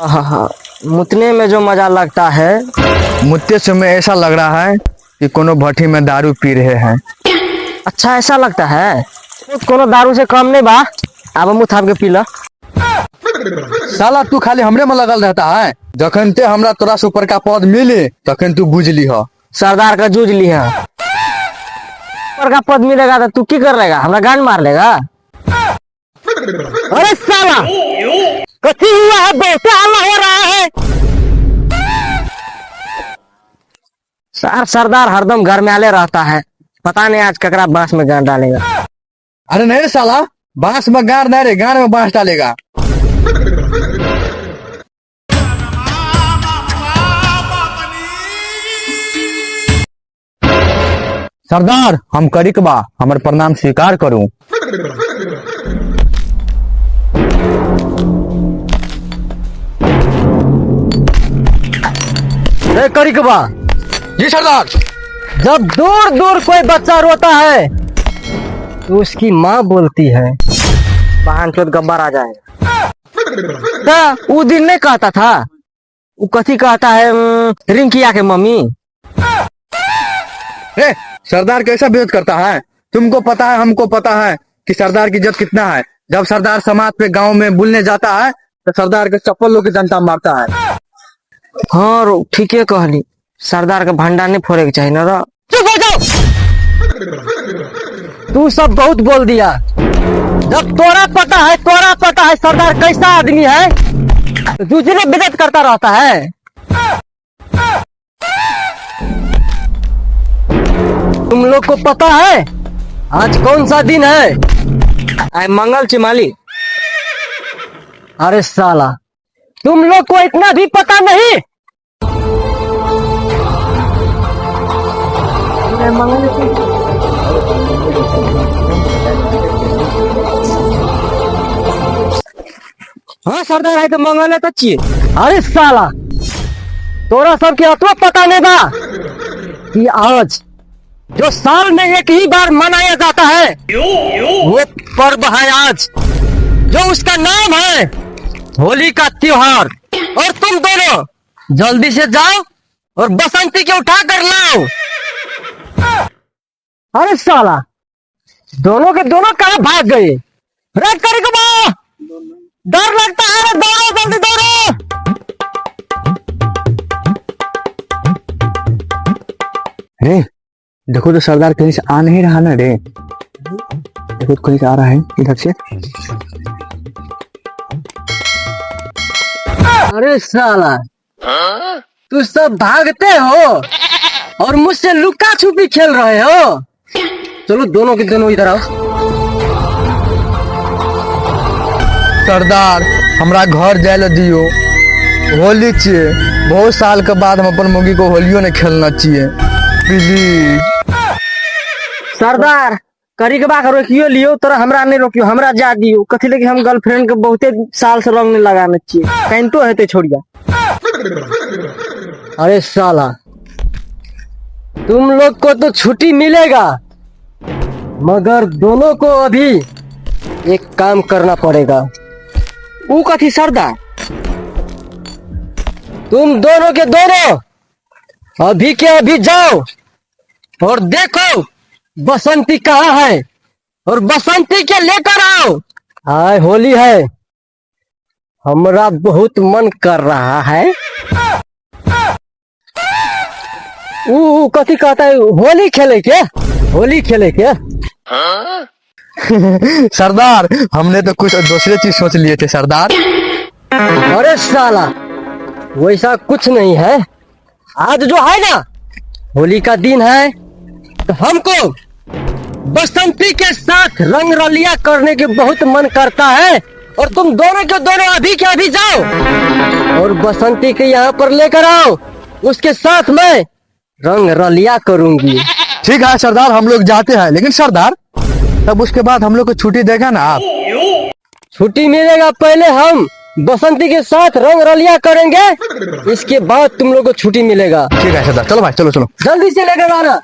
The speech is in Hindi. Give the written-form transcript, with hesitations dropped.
हाँ, मुतने में जो मजा लगता है, मुझते समय ऐसा लग रहा है कि कोनो भट्टी में दारू पी रहे हैं। अच्छा ऐसा लगता है। कोनो दारू से कम नहीं बा। अब मुँह थाप के पी ला। साला तू खाली हमरे में लगल रहता है। जखन ते हमरा तोरा से ऊपर का पद मिले तखन तू बुझ ली हो। सरदार का जूझ ली है। ऊपर का पद मिलेगा तो तू की कर लेगा? हमरा गांड मार लेगा। अरे साला कथी हुआ है? बेटा हल्ला हो रहा है। सरदार हरदम घर में आले रहता है। पता नहीं आज ककरा बांस में गांड डालेगा। अरे नहीं रे साला, बांस में गाड़ नहीं रे, गाड़ में बांस डालेगा। सरदार हम करी के बा, हमर प्रणाम स्वीकार करूं। करी के बा। जी सरदार। जब दूर दूर कोई बच्चा रोता है तो उसकी माँ बोलती है बहन चोद गब्बर आ जाएगा। वो दिन नहीं कहता था? वो कथी कहता है? रिंकिया के मम्मी। सरदार कैसा बेइज्जत करता है? तुमको पता है, हमको पता है कि सरदार की इज्जत कितना है। जब सरदार समाज पे गांव में बुलने जाता है तो सरदार के चप्पल लोग की जनता मारता है। हाँ ठीक है कहली। सरदार का भंडार नहीं फोड़े के चाहिए ना। चुप हो जाओ। तू सब बहुत बोल दिया। जब तोरा पता है सरदार कैसा आदमी है तो दूसरे बेइज्जत करता रहता है। तुम लोग को पता है आज कौन सा दिन है? आज मंगल चिमाली। अरे साला तुम लोग को इतना भी पता नहीं? हाँ सरदार है तो मंगल है तो चाहिए। अरे साला तोरा सबके अतो पता नहीं बा कि आज जो साल में एक ही बार मनाया जाता है वो पर्व है आज, जो उसका नाम है होली का त्योहार। और तुम दोनों जल्दी से जाओ और बसंती के उठा कर लाओ। अरे साला दोनों के दोनों कहाँ भाग गए? रेड करी को बा, डर लगता है। दौड़ो जल्दी दौड़ो। रे देखो तो सरदार कहीं से आ नहीं रहा ना रे। देखो तो कहीं से आ रहा है इधर से। अरे साला तू सब भागते हो और मुझसे लुका छुपी खेल रहे हो। चलो दोनों के दोनों इधर आओ। सरदार हमरा घर जाए ला दियो, होली चाहिए। बहुत साल के बाद हम अपन मुर्गी को होलियो ने खेलना चाहिए, प्लीज। सरदार करी के बात रोकियो लियो, तोरा हमरा नहीं रोकियो, हमरा जा दियो। कथी लगे हम गर्लफ्रेंड के बहुते साल से रंग नहीं लगाने चाहिए। कैंटो है ते छोड़िया। अरे साला तुम लोग को तो छुट्टी मिलेगा, मगर दोनों को अभी एक काम करना पड़ेगा। वो कथी सरदार? तुम दोनों के दोनों अभी के अभी जाओ और देखो बसंती कहाँ है और बसंती के लेकर आओ। हाय होली है, हमरा बहुत मन कर रहा है। कथी कहता है? होली खेले के, होली खेले के। सरदार हमने तो कुछ दूसरे चीज सोच लिए थे सरदार। अरे साला वैसा कुछ नहीं है। आज जो है ना होली का दिन है तो हमको बसंती के साथ रंग रलिया करने के बहुत मन करता है। और तुम दोनों के दोनों अभी के अभी जाओ और बसंती के यहाँ पर लेकर आओ। उसके साथ मैं रंग रलिया करूंगी। ठीक है सरदार, हम लोग जाते हैं। लेकिन सरदार तब उसके बाद हम लोग को छुट्टी देगा ना आप? छुट्टी मिलेगा, पहले हम बसंती के साथ रंग रलिया करेंगे, इसके बाद तुम लोग को छुट्टी मिलेगा। ठीक है सरदार, चलो भाई, चलो चलो जल्दी से लेकर आना।